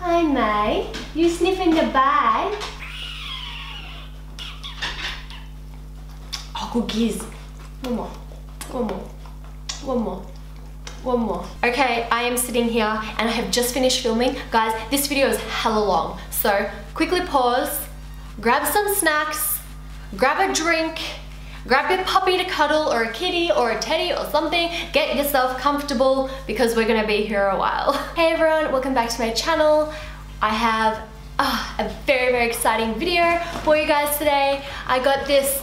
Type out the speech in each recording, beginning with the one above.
Hi, May. You sniffing the bag? Oh, cookies. One more. One more. One more. One more. Okay, I am sitting here and I have just finished filming. Guys, this video is hella long. So quickly pause, grab some snacks, grab a drink, grab your puppy to cuddle or a kitty or a teddy or something. Get yourself comfortable because we're gonna be here a while. Hey everyone, welcome back to my channel. I have a very, very exciting video for you guys today. I got this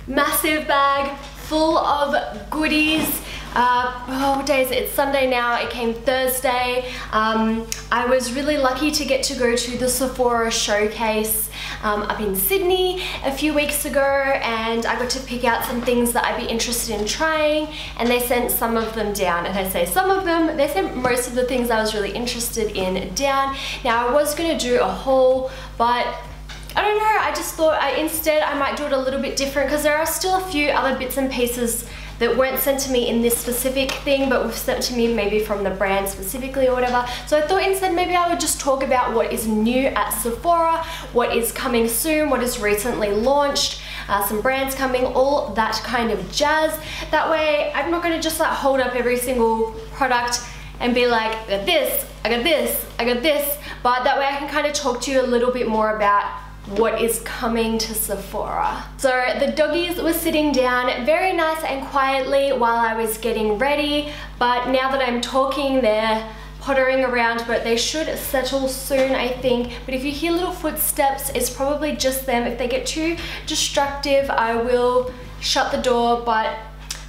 massive bag full of goodies. What day is it? It's Sunday now. It came Thursday. I was really lucky to get to go to the Sephora showcase up in Sydney a few weeks ago, and I got to pick out some things that I'd be interested in trying, and they sent some of them down. And I say some of them, they sent most of the things I was really interested in down. Now I was going to do a haul, but I don't know, I just thought instead I might do it a little bit different because there are still a few other bits and pieces that weren't sent to me in this specific thing, but were sent to me maybe from the brand specifically or whatever. So I thought instead maybe I would just talk about what is new at Sephora, what is coming soon, what is recently launched, some brands coming, all that kind of jazz. That way I'm not gonna just like hold up every single product and be like, I got this, I got this, I got this, but that way I can kind of talk to you a little bit more about what is coming to Sephora. So the doggies were sitting down very nice and quietly while I was getting ready, but now that I'm talking, they're pottering around, but they should settle soon, I think. But if you hear little footsteps, it's probably just them. If they get too destructive, I will shut the door, but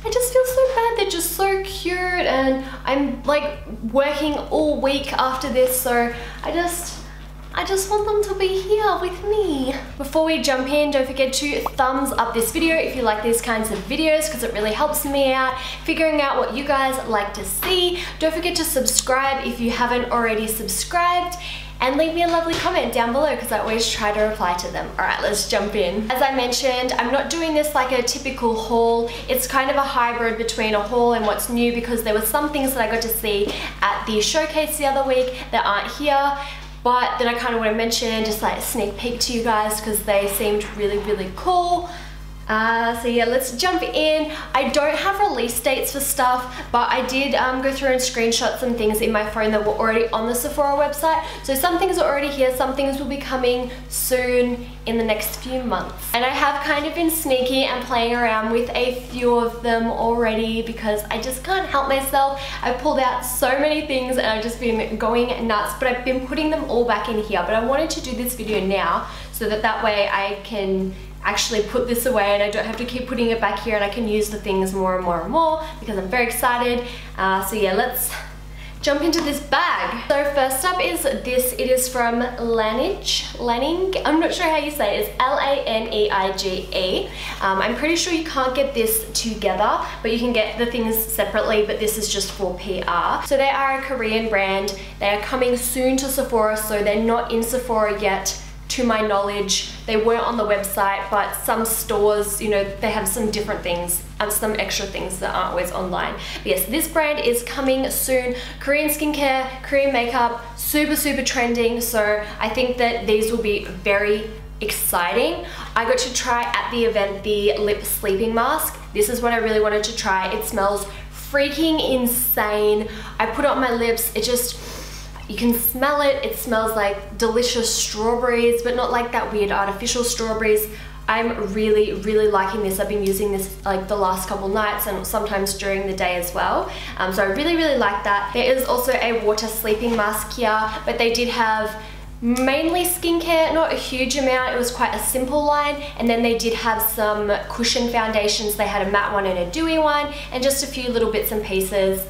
I just feel so bad. They're just so cute, and I'm like working all week after this, so I just want them to be here with me. Before we jump in, don't forget to thumbs up this video if you like these kinds of videos, because it really helps me out figuring out what you guys like to see. Don't forget to subscribe if you haven't already subscribed, and leave me a lovely comment down below because I always try to reply to them. Alright, let's jump in. As I mentioned, I'm not doing this like a typical haul. It's kind of a hybrid between a haul and what's new, because there were some things that I got to see at the showcase the other week that aren't here, but then I kind of want to mention, just like a sneak peek to you guys, because they seemed really, really cool. So yeah, let's jump in. I don't have release dates for stuff, but I did go through and screenshot some things in my phone that were already on the Sephora website. So some things are already here, some things will be coming soon in the next few months. And I have kind of been sneaky and playing around with a few of them already because I just can't help myself. I pulled out so many things and I've just been going nuts, but I've been putting them all back in here. But I wanted to do this video now so that way I can actually put this away and I don't have to keep putting it back here, and I can use the things more and more and more because I'm very excited. So yeah, let's jump into this bag. So first up is this. It is from Laneige. I'm not sure how you say it. It's L-A-N-E-I-G-E. I'm pretty sure you can't get this together, but you can get the things separately, but this is just for PR. So they are a Korean brand. They are coming soon to Sephora, so they're not in Sephora yet, to my knowledge. They weren't on the website, but some stores, you know, they have some different things and some extra things that aren't always online. But yes, this brand is coming soon. Korean skincare, Korean makeup, super, super trending. So I think that these will be very exciting. I got to try at the event the lip sleeping mask. This is what I really wanted to try. It smells freaking insane. I put it on my lips. It just, you can smell it. It smells like delicious strawberries, but not like that weird artificial strawberries. I'm really, really liking this. I've been using this like the last couple nights and sometimes during the day as well. So I really, really like that. There is also a water sleeping mask here, but they did have mainly skincare, not a huge amount. It was quite a simple line, and then they did have some cushion foundations. They had a matte one and a dewy one, and just a few little bits and pieces.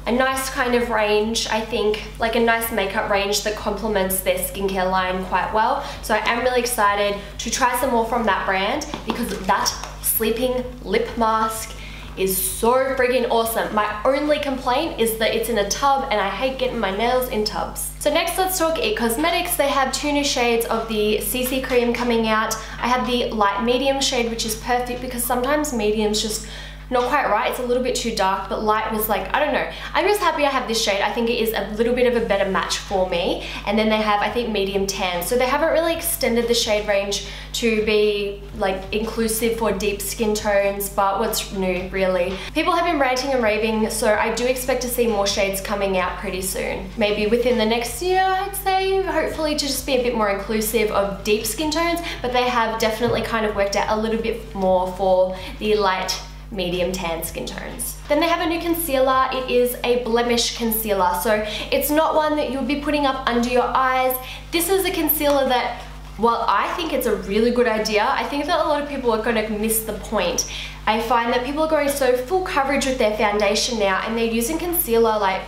A nice kind of range, I think, like a nice makeup range that complements their skincare line quite well. So I am really excited to try some more from that brand, because that sleeping lip mask is so freaking awesome. My only complaint is that it's in a tub, and I hate getting my nails in tubs. So next, let's talk It Cosmetics. They have 2 new shades of the CC cream coming out. I have the light medium shade, which is perfect because sometimes mediums just not quite right. It's a little bit too dark, but light was like, I don't know. I'm just happy I have this shade. I think it is a little bit of a better match for me. And then they have, I think, medium tan. So they haven't really extended the shade range to be like inclusive for deep skin tones, but what's new really? People have been ranting and raving, so I do expect to see more shades coming out pretty soon. Maybe within the next year, I'd say, hopefully, to just be a bit more inclusive of deep skin tones, but they have definitely kind of worked out a little bit more for the light medium tan skin tones. Then they have a new concealer. It is a blemish concealer, so it's not one that you'll be putting up under your eyes. This is a concealer that, while I think it's a really good idea, I think that a lot of people are going to miss the point. I find that people are going so full coverage with their foundation now, and they're using concealer like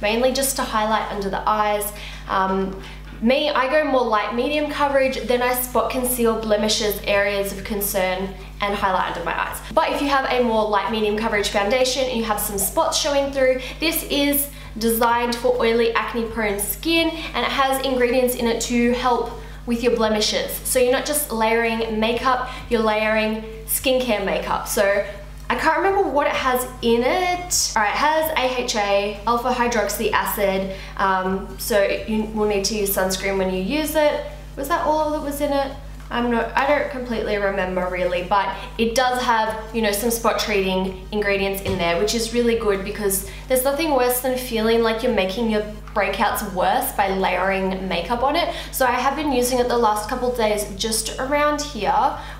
mainly just to highlight under the eyes. Me, I go more light medium coverage, then I spot conceal blemishes, areas of concern, and highlight under my eyes. But if you have a more light medium coverage foundation and you have some spots showing through, this is designed for oily, acne prone skin, and it has ingredients in it to help with your blemishes. So you're not just layering makeup, you're layering skincare makeup. So I can't remember what it has in it. All right, it has AHA, alpha hydroxy acid, so you will need to use sunscreen when you use it. Was that all that was in it? I don't completely remember really, but it does have, you know, some spot treating ingredients in there, which is really good because there's nothing worse than feeling like you're making your breakouts worse by layering makeup on it. So I have been using it the last couple of days just around here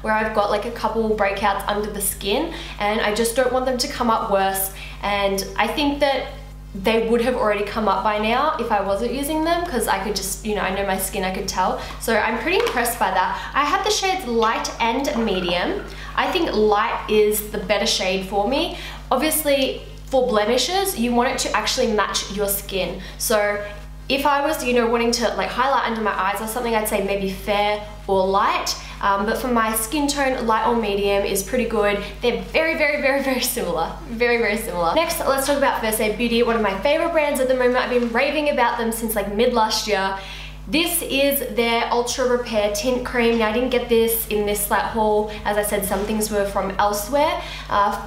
where I've got like a couple breakouts under the skin, and I just don't want them to come up worse. And I think that they would have already come up by now if I wasn't using them, because I could just, you know, I know my skin, I could tell. So I'm pretty impressed by that. I have the shades light and medium. I think light is the better shade for me. Obviously, for blemishes, you want it to actually match your skin. So if I was, you know, wanting to like highlight under my eyes or something, I'd say maybe fair or light. But for my skin tone, light or medium is pretty good. They're very, very, very, very similar. Very, very similar. Next, let's talk about First Aid Beauty, one of my favorite brands at the moment. I've been raving about them since like mid last year. This is their Ultra Repair Tint Cream. Now, I didn't get this in this like haul. As I said, some things were from elsewhere.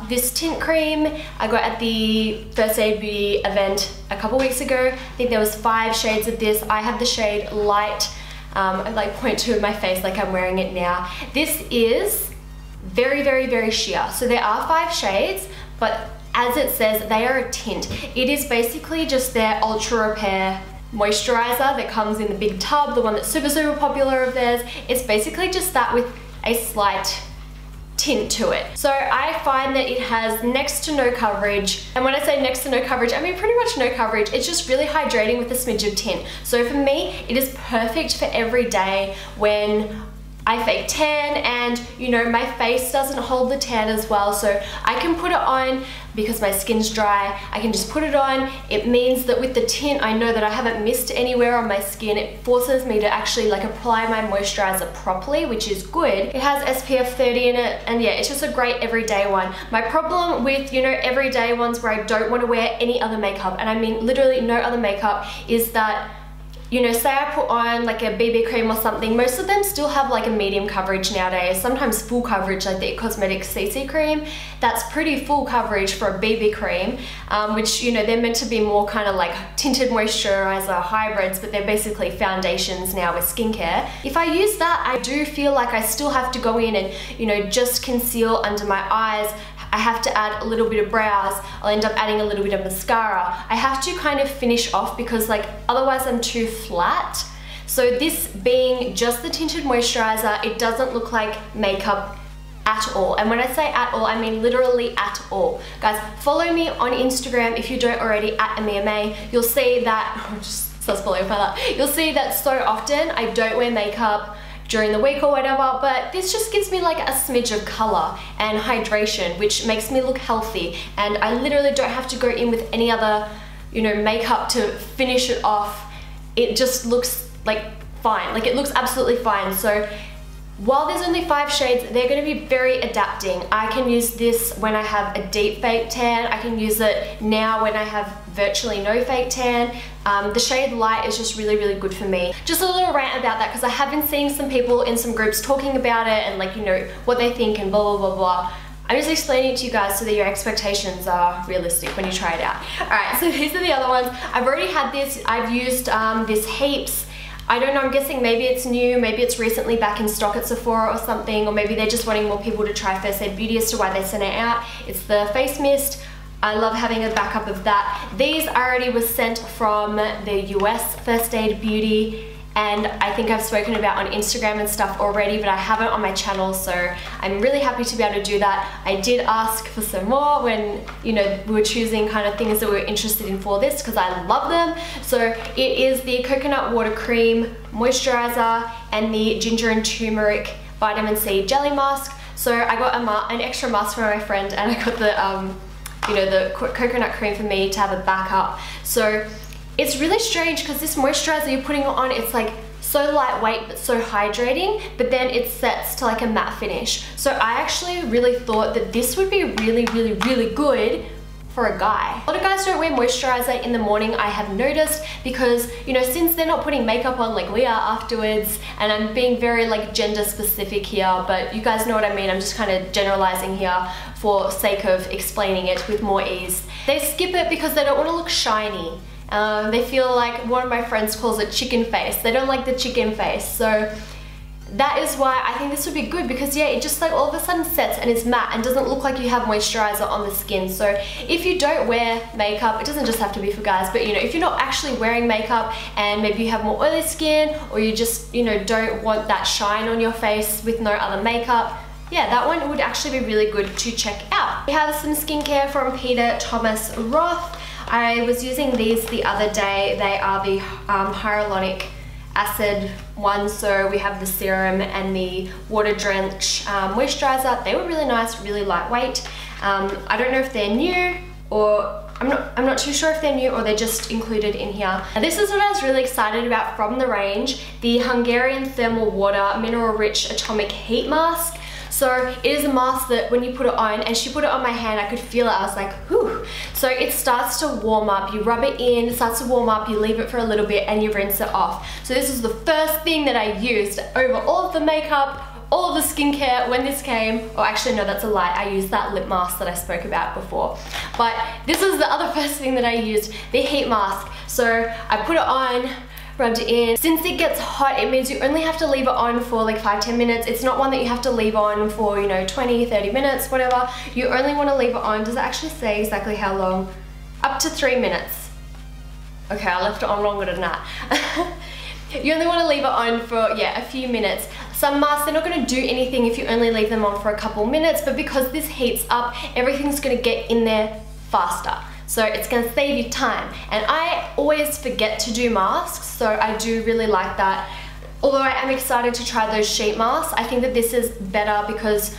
This tint cream I got at the First Aid Beauty event a couple weeks ago. I think there was 5 shades of this. I have the shade light. I like point to my face like I'm wearing it now. This is very, very, very sheer. So there are 5 shades, but as it says, they are a tint. It is basically just their Ultra Repair moisturizer that comes in the big tub, the one that's super, super popular of theirs. It's basically just that with a slight tint to it. So I find that it has next to no coverage, and when I say next to no coverage, I mean pretty much no coverage. It's just really hydrating with a smidge of tint. So for me, it is perfect for every day when I fake tan and, you know, my face doesn't hold the tan as well, so I can put it on because my skin's dry. I can just put it on. It means that with the tint, I know that I haven't missed anywhere on my skin. It forces me to actually like apply my moisturizer properly, which is good. It has SPF 30 in it, and yeah, it's just a great everyday one. My problem with, you know, everyday ones where I don't want to wear any other makeup, and I mean literally no other makeup, is that, you know, say I put on like a BB cream or something, most of them still have like a medium coverage nowadays, sometimes full coverage, like the It Cosmetics CC cream. That's pretty full coverage for a BB cream, which, you know, they're meant to be more kind of like tinted moisturizer hybrids, but they're basically foundations now with skincare. If I use that, I do feel like I still have to go in and, you know, just conceal under my eyes. I have to add a little bit of brows. I'll end up adding a little bit of mascara. I have to kind of finish off because like otherwise I'm too flat. So this being just the tinted moisturizer, it doesn't look like makeup at all. And when I say at all, I mean literally at all. Guys, follow me on Instagram if you don't already, at AmiaMay. You'll see that, I'm just so spoiled by that. You'll see that so often I don't wear makeup during the week or whatever, but this just gives me like a smidge of color and hydration, which makes me look healthy, and I literally don't have to go in with any other, you know, makeup to finish it off. It just looks like fine, like it looks absolutely fine. So while there's only 5 shades, they're going to be very adapting. I can use this when I have a deep fake tan. I can use it now when I have virtually no fake tan. The shade light is just really, really good for me. Just a little rant about that because I have been seeing some people in some groups talking about it and like, you know, what they think and blah, blah, blah, blah. I'm just explaining it to you guys so that your expectations are realistic when you try it out. Alright, so these are the other ones. I've already had this. I've used this heaps. I don't know, I'm guessing maybe it's new, maybe it's recently back in stock at Sephora or something, or maybe they're just wanting more people to try First Aid Beauty as to why they sent it out. It's the face mist. I love having a backup of that. These already was sent from the US First Aid Beauty, and I think I've spoken about on Instagram and stuff already, but I haven't on my channel, so I'm really happy to be able to do that. I did ask for some more when, you know, we were choosing kind of things that we were interested in for this, because I love them. So it is the coconut water cream, moisturizer, and the ginger and turmeric vitamin C jelly mask. So I got an extra mask for my friend, and I got the, you know, the coconut cream for me to have a backup. So it's really strange because this moisturizer you're putting on, it's like so lightweight but so hydrating, but then it sets to like a matte finish. So I actually really thought that this would be really good for a guy. A lot of guys don't wear moisturizer in the morning, I have noticed, because, you know, since they're not putting makeup on like we are afterwards, and I'm being very like gender specific here, but you guys know what I mean. I'm just kind of generalizing here for sake of explaining it with more ease. They skip it because they don't want to look shiny. They feel like, one of my friends calls it chicken face. They don't like the chicken face. So that is why I think this would be good, because yeah, it just like all of a sudden sets and is matte and doesn't look like you have moisturizer on the skin. So if you don't wear makeup, it doesn't just have to be for guys, but you know, if you're not actually wearing makeup and maybe you have more oily skin, or you just, you know, don't want that shine on your face with no other makeup, yeah, that one would actually be really good to check out. We have some skincare from Thomas Roth. I was using these the other day. They are the hyaluronic acid ones. So we have the serum and the water drench moisturizer. They were really nice, really lightweight. I don't know if they're new, or I'm not too sure if they're new or they're just included in here. Now, this is what I was really excited about from the range, the Hungarian Thermal Water Mineral Rich Atomic Heat Mask. So it is a mask that when you put it on, and she put it on my hand, I could feel it, I was like, whew. So it starts to warm up, you rub it in, it starts to warm up, you leave it for a little bit and you rinse it off. So this is the first thing that I used over all of the makeup, all of the skincare when this came. Oh, actually no, that's a lie, I used that lip mask that I spoke about before. But this is the other first thing that I used, the heat mask. So I put it on, rubbed it in. Since it gets hot, it means you only have to leave it on for like 5-10 minutes. It's not one that you have to leave on for, you know, 20-30 minutes, whatever. You only want to leave it on, does it actually say exactly how long? Up to 3 minutes. Okay, I left it on longer than that. You only want to leave it on for, yeah, a few minutes. Some masks, they're not going to do anything if you only leave them on for a couple minutes, but because this heats up, everything's going to get in there faster. So it's going to save you time. And I always forget to do masks, so I do really like that. Although I am excited to try those sheet masks, I think that this is better because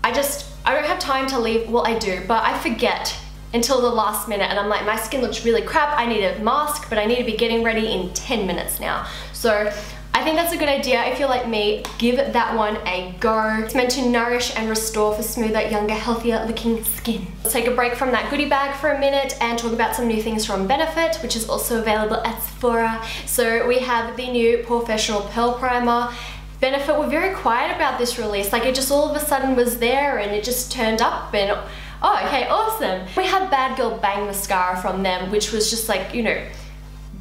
I don't have time to leave, well I do, but I forget until the last minute, and I'm like, my skin looks really crap, I need a mask, but I need to be getting ready in 10 minutes now. So I think that's a good idea. If you're like me, give that one a go. It's meant to nourish and restore for smoother, younger, healthier looking skin. Let's take a break from that goodie bag for a minute and talk about some new things from Benefit, which is also available at Sephora. So we have the new Professional Pearl Primer. Benefit were very quiet about this release. Like, it just all of a sudden was there and it just turned up, and oh, okay, awesome. We have Bad Girl Bang Mascara from them, which was just like, you know,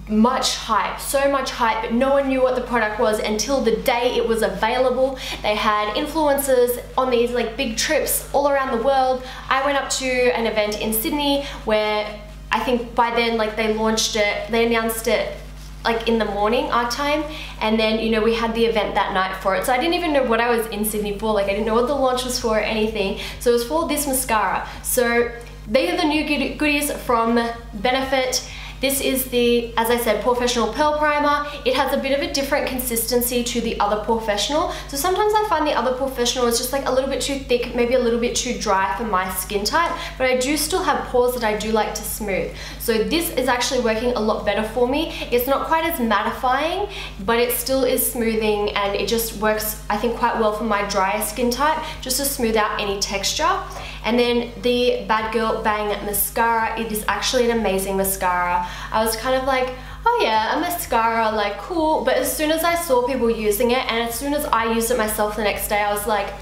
much hype, so much hype, but no one knew what the product was until the day it was available. They had influencers on these like big trips all around the world. I went up to an event in Sydney where I think by then, like, they launched it, they announced it like in the morning our time, and then, you know, we had the event that night for it. So I didn't even know what I was in Sydney for, like I didn't know what the launch was for or anything. So it was for this mascara. So they are the new goodies from Benefit. This is the, as I said, Professional Pearl Primer. It has a bit of a different consistency to the other Professional. So sometimes I find the other Professional is just like a little bit too thick, maybe a little bit too dry for my skin type, but I do still have pores that I do like to smooth. So this is actually working a lot better for me. It's not quite as mattifying, but it still is smoothing, and it just works, I think, quite well for my drier skin type, just to smooth out any texture. And then the Bad Girl Bang Mascara, it is actually an amazing mascara. I was kind of like, oh yeah, a mascara, like cool, but as soon as I saw people using it, and as soon as I used it myself the next day, I was like,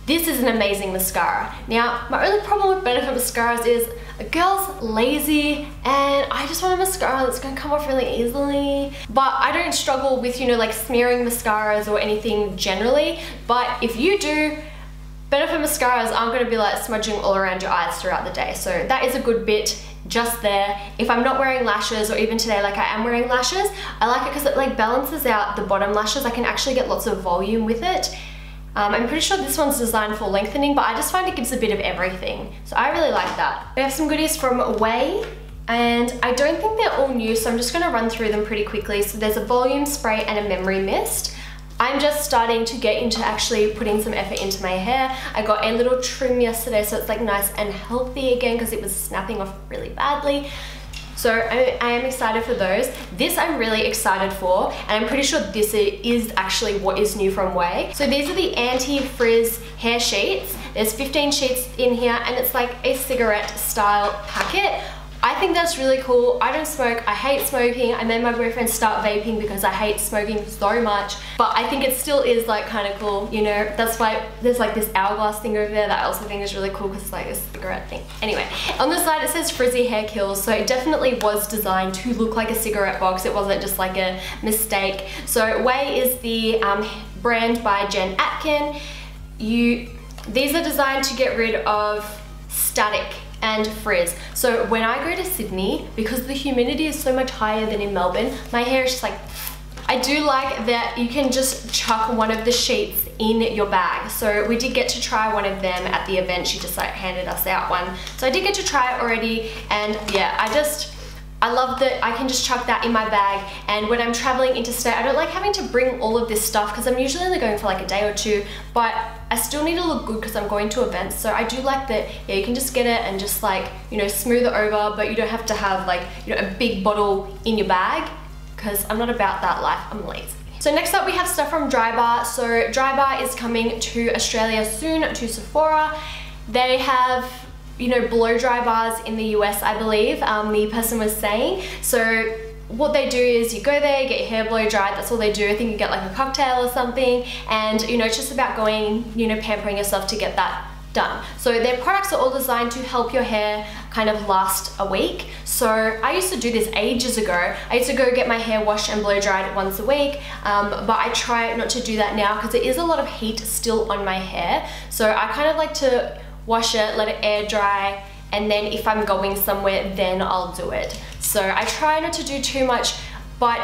This is an amazing mascara. Now, my only problem with Benefit mascaras is a girl's lazy and I just want a mascara that's gonna come off really easily. But I don't struggle with, you know, like smearing mascaras or anything generally. But if you do, Benefit mascaras aren't gonna be like smudging all around your eyes throughout the day. So that is a good bit just there. If I'm not wearing lashes, or even today like I am wearing lashes, I like it because it like balances out the bottom lashes. I can actually get lots of volume with it. I'm pretty sure this one's designed for lengthening, but I just find it gives a bit of everything. So I really like that. We have some goodies from Way, and I don't think they're all new, so I'm just gonna run through them pretty quickly. So there's a volume spray and a memory mist. I'm just starting to get into actually putting some effort into my hair. I got a little trim yesterday, so it's like nice and healthy again because it was snapping off really badly. So I am excited for those. This I'm really excited for, and I'm pretty sure this is actually what is new from Way. So these are the anti-frizz hair sheets. There's 15 sheets in here, and it's like a cigarette style packet. I think that's really cool. I don't smoke, I hate smoking. I made my boyfriend start vaping because I hate smoking so much. But I think it still is like kind of cool, you know? That's why there's like this hourglass thing over there that I also think is really cool because it's like a cigarette thing. Anyway, on the side it says Frizzy Hair Kills, so it definitely was designed to look like a cigarette box. It wasn't just like a mistake. So Way is the brand by Jen Atkin. These are designed to get rid of static and frizz. So when I go to Sydney, because the humidity is so much higher than in Melbourne, my hair is just like, I do like that you can just chuck one of the sheets in your bag. So we did get to try one of them at the event. She just like handed us out one. So I did get to try it already, and yeah, I love that I can just chuck that in my bag. And when I'm traveling interstate, I don't like having to bring all of this stuff because I'm usually only going for like a day or two, but I still need to look good because I'm going to events. So I do like that, yeah, you can just get it and just like, you know, smooth it over, but you don't have to have like, you know, a big bottle in your bag because I'm not about that life, I'm lazy. So next up we have stuff from Drybar. So Drybar is coming to Australia soon, to Sephora. They have, you know, blow dry bars in the US, I believe, the person was saying. So what they do is you go there, you get your hair blow dried, that's all they do. I think you get like a cocktail or something, and you know, it's just about going, you know, pampering yourself to get that done. So their products are all designed to help your hair kind of last a week. So I used to do this ages ago. I used to go get my hair washed and blow dried once a week, but I try not to do that now because there is a lot of heat still on my hair. So I kind of like to wash it, let it air dry, and then if I'm going somewhere, then I'll do it. So I try not to do too much, but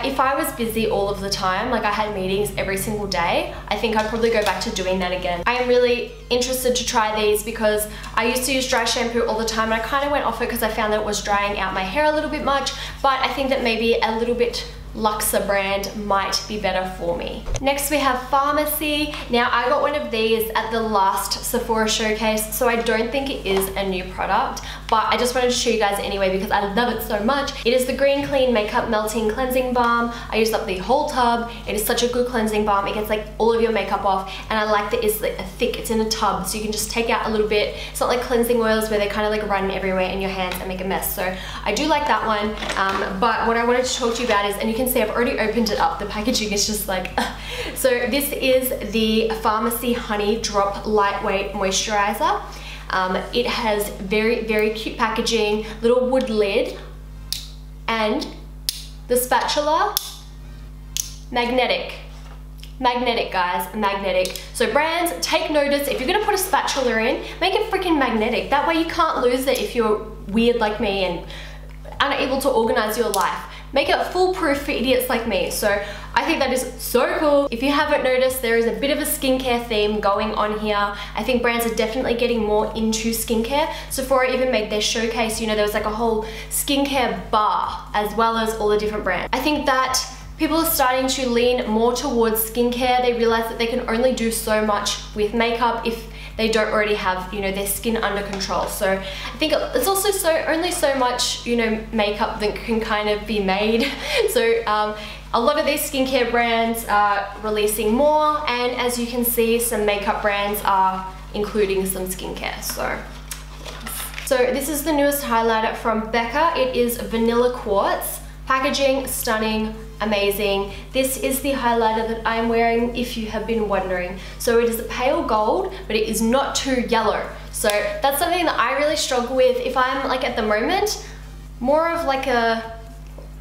if I was busy all of the time, like I had meetings every single day, I think I'd probably go back to doing that again. I am really interested to try these because I used to use dry shampoo all the time, and I kind of went off it because I found that it was drying out my hair a little bit much, but I think that maybe a little bit Luxer brand might be better for me. Next we have Pharmacy. Now I got one of these at the last Sephora showcase, so I don't think it is a new product, but I just wanted to show you guys anyway because I love it so much. It is the Green Clean Makeup Melting Cleansing Balm. I used up the whole tub. It is such a good cleansing balm. It gets like all of your makeup off, and I like that it's like thick, it's in a tub, so you can just take out a little bit. It's not like cleansing oils where they kind of like run everywhere in your hands and make a mess. So I do like that one, but what I wanted to talk to you about is, and you can see I've already opened it up, the packaging is just like, so this is the Pharmacy Honey Drop Lightweight Moisturizer. It has very, very cute packaging, little wood lid, and the spatula, magnetic. Magnetic, guys, magnetic. So brands, take notice, if you're gonna put a spatula in, make it freaking magnetic. That way you can't lose it if you're weird like me and unable to organize your life. Make it foolproof for idiots like me. So I think that is so cool. If you haven't noticed, there is a bit of a skincare theme going on here. I think brands are definitely getting more into skincare. Sephora even made their showcase, you know, there was like a whole skincare bar as well as all the different brands. I think that people are starting to lean more towards skincare. They realize that they can only do so much with makeup if they don't already have, you know, their skin under control. So I think it's also only so much, you know, makeup that can kind of be made. So a lot of these skincare brands are releasing more, and as you can see, some makeup brands are including some skincare. So this is the newest highlighter from Becca. It is Vanilla Quartz. Packaging, stunning. amazing. This is the highlighter that I'm wearing, if you have been wondering. So it is a pale gold, but it is not too yellow. So that's something that I really struggle with if I'm like at the moment, more of like a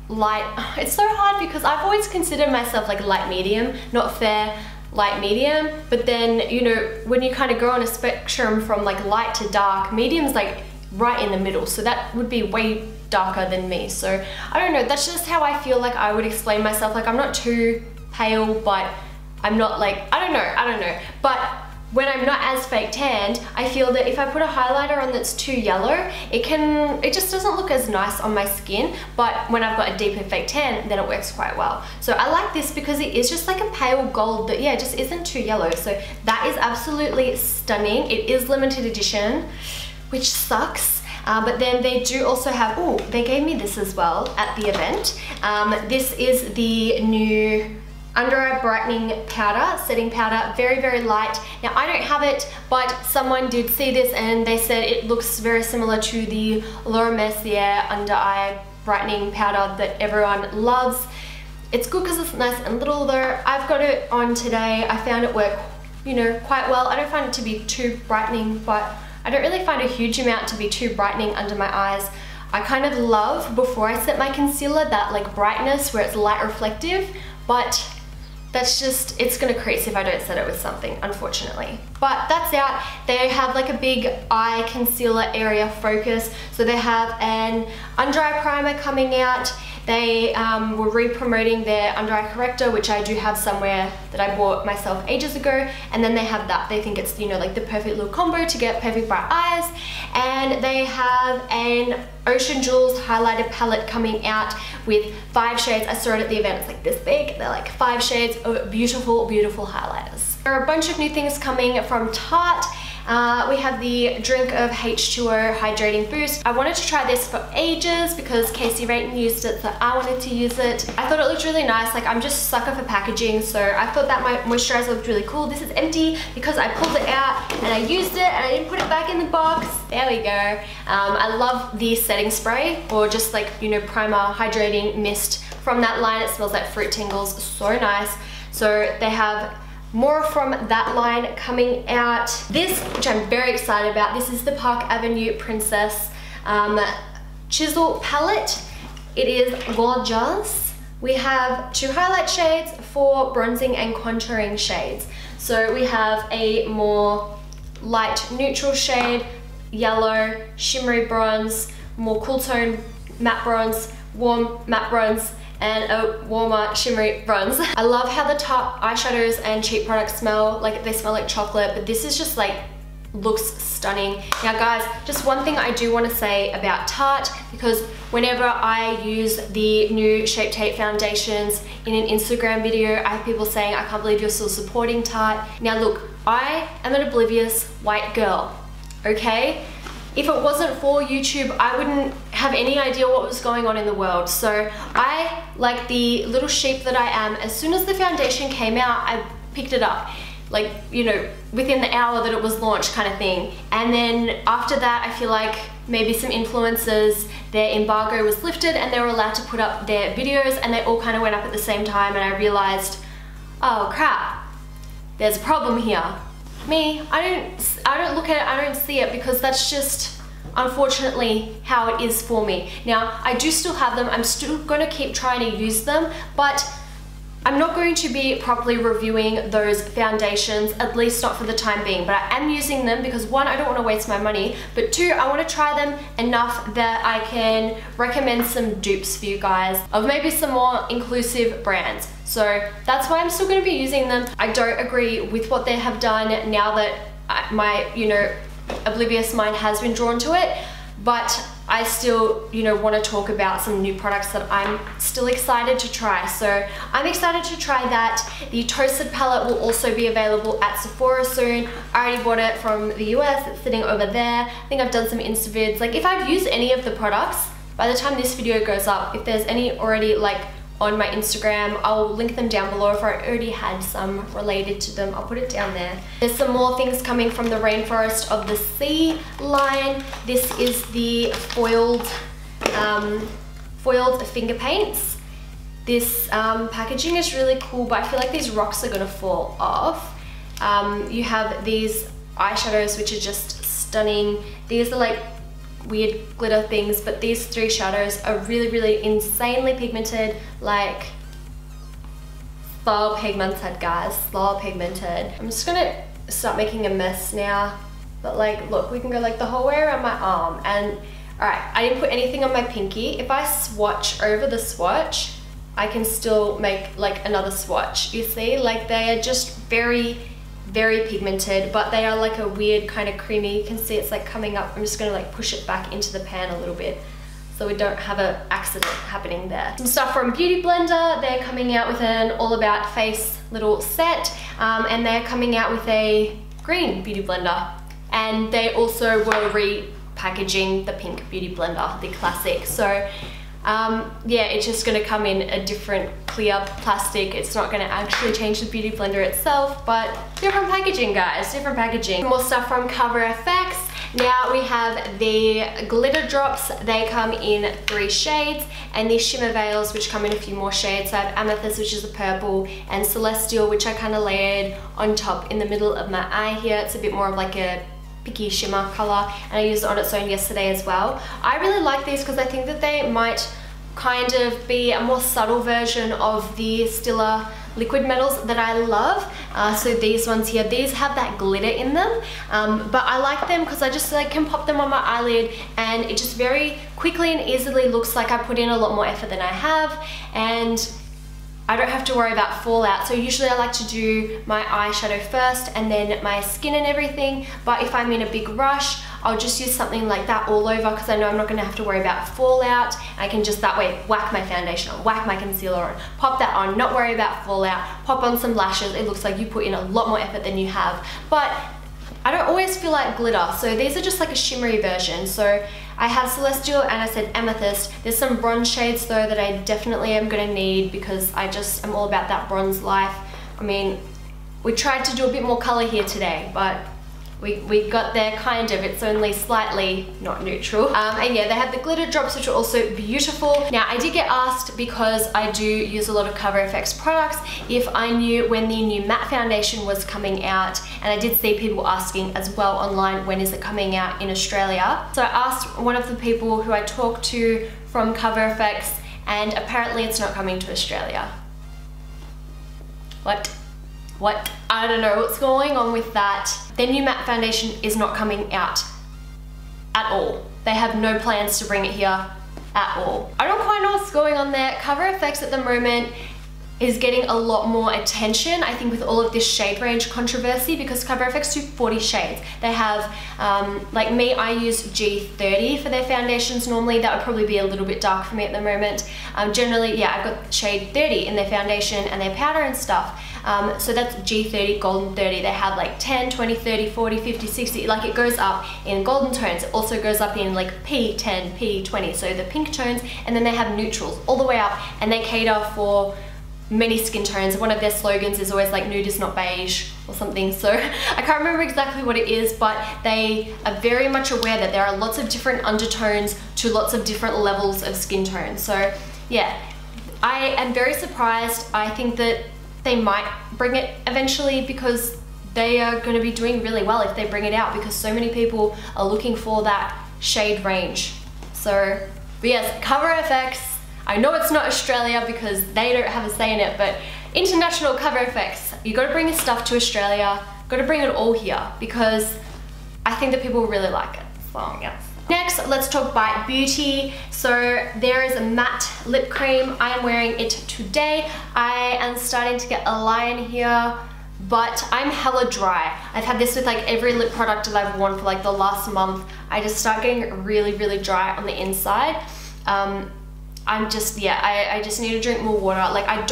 light. It's so hard because I've always considered myself like light medium, not fair, light medium. But then, you know, when you kind of go on a spectrum from like light to dark, medium's like right in the middle. So that would be way darker than me. So I don't know, that's just how I feel like I would explain myself. Like I'm not too pale, but I'm not like, I don't know. But when I'm not as fake tanned, I feel that if I put a highlighter on that's too yellow, it just doesn't look as nice on my skin. But when I've got a deeper fake tan, then it works quite well. So I like this because it is just like a pale gold that, yeah, just isn't too yellow. So that is absolutely stunning. It is limited edition, which sucks. But then they do also have, oh, they gave me this as well at the event. This is the new under eye brightening powder, setting powder, very, very light. Now I don't have it, but someone did see this and they said it looks very similar to the Laura Mercier under eye brightening powder that everyone loves. It's good because it's nice and little though. I've got it on today. I found it work, you know, quite well. I don't find it to be too brightening, but I don't really find a huge amount to be too brightening under my eyes. I kind of love, before I set my concealer, that like brightness where it's light reflective, but that's just, it's gonna crease if I don't set it with something, unfortunately. But that's out. They have like a big eye concealer area focus. So they have an under eye primer coming out. They were re-promoting their under eye corrector, which I do have somewhere that I bought myself ages ago. And then they have that. They think it's, you know, like the perfect little combo to get perfect bright eyes. And they have an Ocean Jules highlighter palette coming out with 5 shades. I saw it at the event. It's like this big. They're like 5 shades of beautiful, beautiful highlighters. There are a bunch of new things coming from Tarte. We have the Drink of H2O Hydrating Boost. I wanted to try this for ages because Casey Rayton used it, so I wanted to use it. I thought it looked really nice. Like, I'm just a sucker for packaging, so I thought that my moisturizer looked really cool. This is empty because I pulled it out and I used it and I didn't put it back in the box. There we go. I love the setting spray, or just like, you know, primer hydrating mist from that line. It smells like fruit tingles, so nice. So they have more from that line coming out. This, which I'm very excited about, this is the Park Avenue Princess Chisel palette. It is gorgeous. We have 2 highlight shades, 4 bronzing and contouring shades. So we have a more light neutral shade, yellow, shimmery bronze, more cool tone matte bronze, warm matte bronze, and a warmer shimmery bronze. I love how the top eyeshadows and cheap products smell. Like, they smell like chocolate, but this is just like, looks stunning. Now guys, just one thing I do want to say about Tarte, because whenever I use the new Shape Tape foundations in an Instagram video, I have people saying, I can't believe you're still supporting Tarte. Now look, I am an oblivious white girl, okay? If it wasn't for YouTube, I wouldn't have any idea what was going on in the world. So I, like the little sheep that I am, as soon as the foundation came out, I picked it up. Like, you know, within the hour that it was launched, kind of thing. And then after that, I feel like maybe some influencers, their embargo was lifted and they were allowed to put up their videos, and they all kind of went up at the same time, and I realized, oh crap, there's a problem here. Me, I don't look at it, I don't see it, because that's just unfortunately how it is for me. Now, I do still have them, I'm still going to keep trying to use them, but I'm not going to be properly reviewing those foundations, at least not for the time being. But I am using them because 1, I don't want to waste my money, but 2, I want to try them enough that I can recommend some dupes for you guys of maybe some more inclusive brands. So that's why I'm still going to be using them. I don't agree with what they have done now that my, you know, oblivious mind has been drawn to it, but I still, you know, want to talk about some new products that I'm still excited to try. So I'm excited to try that. The Toasted palette will also be available at Sephora soon. I already bought it from the US, it's sitting over there. I think I've done some Insta vids. Like, if I've used any of the products, by the time this video goes up, if there's any already like on my Instagram, I'll link them down below. If I already had some related to them, I'll put it down there. There's some more things coming from the Rainforest of the Sea line. This is the foiled finger paints. This packaging is really cool, but I feel like these rocks are gonna fall off. You have these eyeshadows which are just stunning. These are like weird glitter things, but these 3 shadows are really, really insanely pigmented, like so pigmented, guys, so pigmented. I'm just gonna start making a mess now, but like, look, we can go like the whole way around my arm. And all right, I didn't put anything on my pinky. If I swatch over the swatch, I can still make like another swatch. You see, like they are just very, very pigmented, but they are like a weird kind of creamy. You can see it's like coming up. I'm just gonna like push it back into the pan a little bit so we don't have an accident happening there. Some stuff from Beauty Blender. They're coming out with an All About Face little set, and they're coming out with a green Beauty Blender. And they also were repackaging the pink Beauty Blender, the classic. So yeah, it's just gonna come in a different clear plastic. It's not gonna actually change the Beauty Blender itself, but different packaging, guys, different packaging. More stuff from Cover FX. Now we have the glitter drops. They come in 3 shades, and these shimmer veils, which come in a few more shades. So I have Amethyst, which is a purple, and Celestial, which I kind of layered on top in the middle of my eye here. It's a bit more of like a picky shimmer color, and I used it on its own yesterday as well. I really like these because I think that they might kind of be a more subtle version of the Stila liquid metals that I love. So these ones here, these have that glitter in them, but I like them because I just like can pop them on my eyelid, and it just very quickly and easily looks like I put in a lot more effort than I have, and I don't have to worry about fallout. So usually I like to do my eyeshadow first and then my skin and everything, but if I'm in a big rush, I'll just use something like that all over because I know I'm not going to have to worry about fallout. I can just that way whack my foundation on, whack my concealer on, pop that on, not worry about fallout, pop on some lashes. It looks like you put in a lot more effort than you have, but I don't always feel like glitter, so these are just like a shimmery version. So I have Celestial and I said Amethyst. There's some bronze shades though that I definitely am gonna need because I just am all about that bronze life. I mean, we tried to do a bit more color here today, but we got there kind of. It's only slightly not neutral. And yeah, they have the glitter drops, which are also beautiful. Now, I did get asked, because I do use a lot of Cover FX products, if I knew when the new matte foundation was coming out, and I did see people asking as well online, when is it coming out in Australia? So I asked one of the people who I talked to from Cover FX, and apparently it's not coming to Australia. What? I don't know what's going on with that. Their new matte foundation is not coming out at all. They have no plans to bring it here at all. I don't quite know what's going on there. Cover FX at the moment is getting a lot more attention, I think, with all of this shade range controversy, because Cover FX do 40 shades. They have, like me, I use G30 for their foundations normally. That would probably be a little bit dark for me at the moment. Generally, yeah, I've got shade 30 in their foundation and their powder and stuff. So that's G30, golden 30. They have like 10, 20, 30, 40, 50, 60, like it goes up in golden tones. It also goes up in like P10, P20, so the pink tones, and then they have neutrals all the way up, and they cater for many skin tones. One of their slogans is always like nude is not beige or something, so I can't remember exactly what it is, but they are very much aware that there are lots of different undertones to lots of different levels of skin tone. So yeah, I am very surprised. I think that they might bring it eventually, because they are going to be doing really well if they bring it out, because so many people are looking for that shade range. So, but yes, Cover FX, I know it's not Australia because they don't have a say in it, but international Cover FX, you got to bring your stuff to Australia, got to bring it all here, because I think that people will really like it. So yes. Next, let's talk Bite Beauty. So there is a matte lip cream. I am wearing it today. I am starting to get a line here, but I'm hella dry. I've had this with like every lip product that I've worn for like the last month. I just start getting really, really dry on the inside. I'm just, yeah, I just need to drink more water. Like I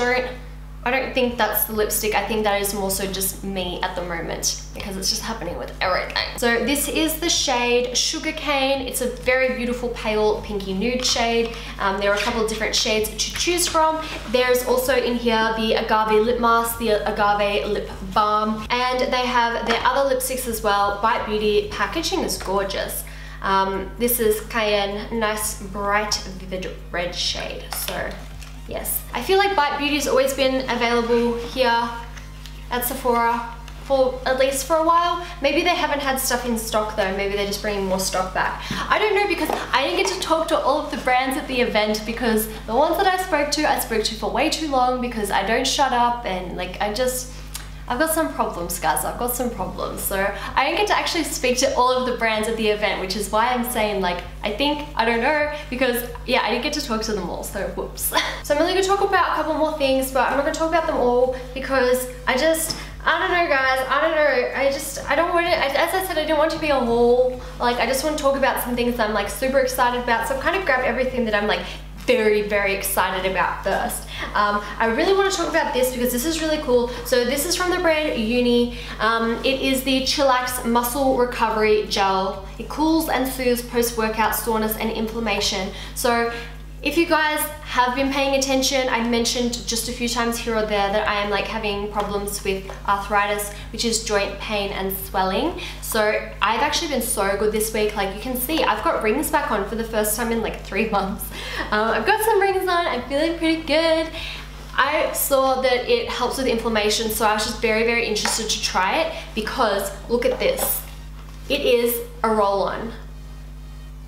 don't think that's the lipstick. I think that is more so just me at the moment, because it's just happening with everything. So this is the shade Sugarcane. It's a very beautiful pale pinky nude shade. There are a couple of different shades to choose from. There's also in here the Agave lip mask, the Agave lip balm, and they have their other lipsticks as well. Bite Beauty packaging is gorgeous. This is Cayenne, nice bright vivid red shade. So yes. I feel like Bite Beauty's always been available here at Sephora for at least for a while. Maybe they haven't had stuff in stock though. Maybe they're just bringing more stock back. I don't know, because I didn't get to talk to all of the brands at the event, because the ones that I spoke to for way too long, because I don't shut up, and like I've got some problems, guys. I've got some problems. So I didn't get to actually speak to all of the brands at the event, which is why I'm saying like, I don't know, because yeah, I didn't get to talk to them all, so whoops. So I'm only gonna talk about a couple more things, but I'm not gonna talk about them all because I don't know, guys. I don't know. I don't want it. As I said, I didn't want to be a haul. Like, I just want to talk about some things that I'm like super excited about. So I've kind of grabbed everything that I'm like very, very excited about first. I really want to talk about this because this is really cool. So this is from the brand Uni. It is the Chillax Muscle Recovery Gel. It cools and soothes post-workout soreness and inflammation. So if you guys have been paying attention, I mentioned just a few times here or there that I am like having problems with arthritis, which is joint pain and swelling. So I've actually been so good this week. Like you can see, I've got rings back on for the first time in like 3 months. I've got some rings on, I'm feeling pretty good. I saw that it helps with inflammation, so I was just very, very interested to try it because look at this. It is a roll-on.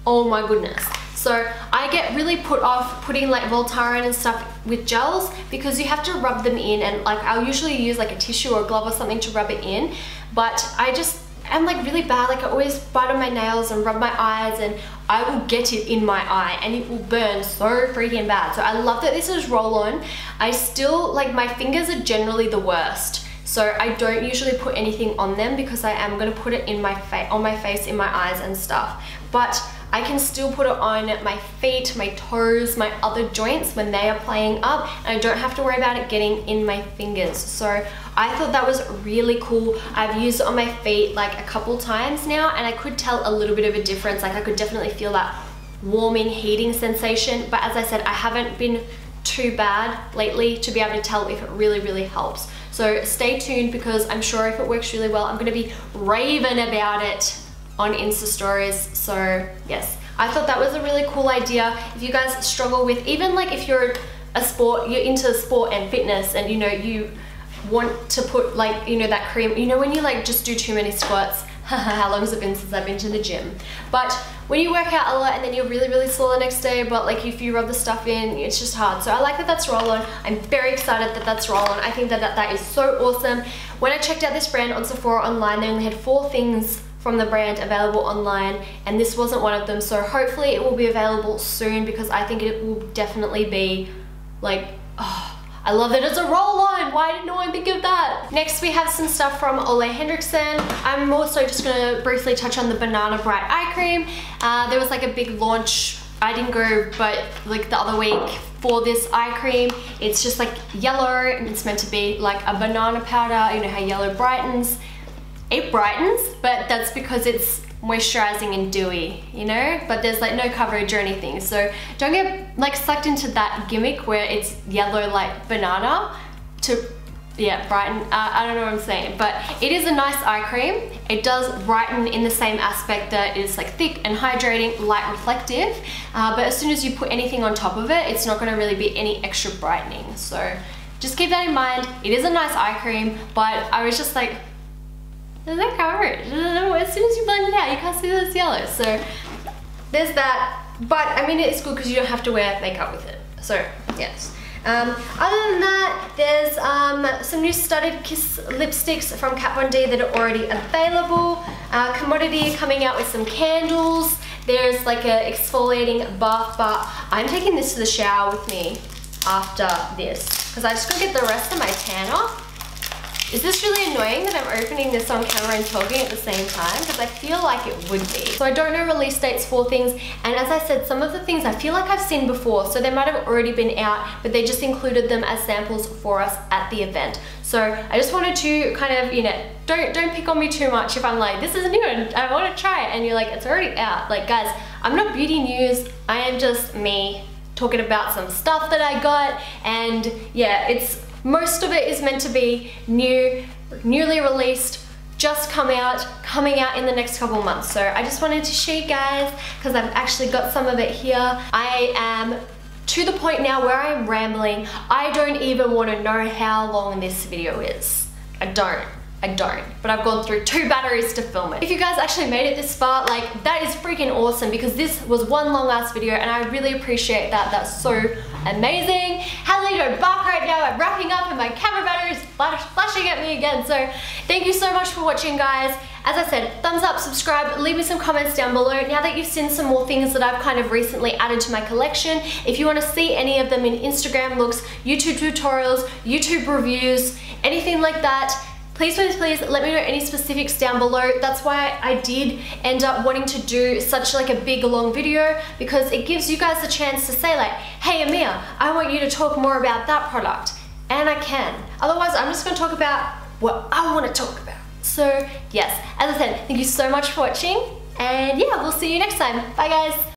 Oh my goodness. So I get really put off putting like Voltaren and stuff with gels because you have to rub them in, and like I'll usually use like a tissue or a glove or something to rub it in, but I'm like really bad. Like I always bite on my nails and rub my eyes, and I will get it in my eye and it will burn so freaking bad. So I love that this is roll-on. I still, like my fingers are generally the worst. So I don't usually put anything on them because I am gonna put it in my face, in my eyes and stuff. But I can still put it on my feet, my toes, my other joints when they are playing up, and I don't have to worry about it getting in my fingers. So I thought that was really cool. I've used it on my feet like a couple times now, and I could tell a little bit of a difference. Like I could definitely feel that warming, heating sensation. But as I said, I haven't been too bad lately to be able to tell if it really, really helps. So stay tuned because I'm sure if it works really well, I'm gonna be raving about it on Insta stories. So yes, I thought that was a really cool idea. If you guys struggle with, even like if you're into sport and fitness, and you know, you want to put like, you know, that cream, you know, when you like just do too many squats. How long has it been since I've been to the gym? But when you work out a lot and then you're really, really sore the next day, but like if you rub the stuff in, it's just hard. So I like that that's roll-on. I'm very excited that that's roll-on. I think that that is so awesome. When I checked out this brand on Sephora online, they only had 4 things from the brand available online, and this wasn't one of them. So hopefully it will be available soon because I think it will definitely be like, oh, I love that it's a roll-on. Why did no one think of that? Next we have some stuff from Ole Henriksen. I'm also just gonna briefly touch on the Banana Bright Eye Cream. There was like a big launch, I didn't go, but like the other week for this eye cream. It's just like yellow and it's meant to be like a banana powder. You know how yellow brightens? It brightens, but that's because it's moisturizing and dewy, you know, but there's like no coverage or anything. So don't get like sucked into that gimmick where it's yellow like banana to, yeah, brighten. I don't know what I'm saying, but it is a nice eye cream. It does brighten in the same aspect that it's like thick and hydrating, light reflective, but as soon as you put anything on top of it, it's not going to really be any extra brightening. So just keep that in mind. It is a nice eye cream, but I was just like, there's no coverage. As soon as you blend it out, you can't see that it's yellow. So there's that. But I mean, it's good because you don't have to wear makeup with it. So yes. Other than that, there's some new Studded Kiss lipsticks from Kat Von D that are already available. Commodity coming out with some candles. There's like a exfoliating bath bar. I'm taking this to the shower with me after this because I just gotta get the rest of my tan off. Is this really annoying that I'm opening this on camera and talking at the same time? Because I feel like it would be. So I don't know release dates for things, and as I said, some of the things I feel like I've seen before, so they might have already been out, but they just included them as samples for us at the event. So I just wanted to kind of, you know, don't pick on me too much if I'm like, this is new and I want to try it, and you're like, it's already out. Like guys, I'm not beauty news, I am just me talking about some stuff that I got, and yeah, most of it is meant to be newly released, just coming out in the next couple months. So I just wanted to show you guys because I've actually got some of it here. I am to the point now where I'm rambling. I don't even want to know how long this video is. I don't, but I've gone through 2 batteries to film it. If you guys actually made it this far, like, that is freaking awesome, because this was one long ass video and I really appreciate that. That's so amazing. Hallie, don't bark right now. I'm wrapping up and my camera battery is flashing at me again. So thank you so much for watching, guys. As I said, thumbs up, subscribe, leave me some comments down below. Now that you've seen some more things that I've kind of recently added to my collection, if you want to see any of them in Instagram looks, YouTube tutorials, YouTube reviews, anything like that, please let me know any specifics down below. That's why I did end up wanting to do such like a big long video, because it gives you guys a chance to say like, hey Amir, I want you to talk more about that product. And I can. Otherwise, I'm just gonna talk about what I want to talk about. So yes, as I said, thank you so much for watching, and yeah, we'll see you next time. Bye guys.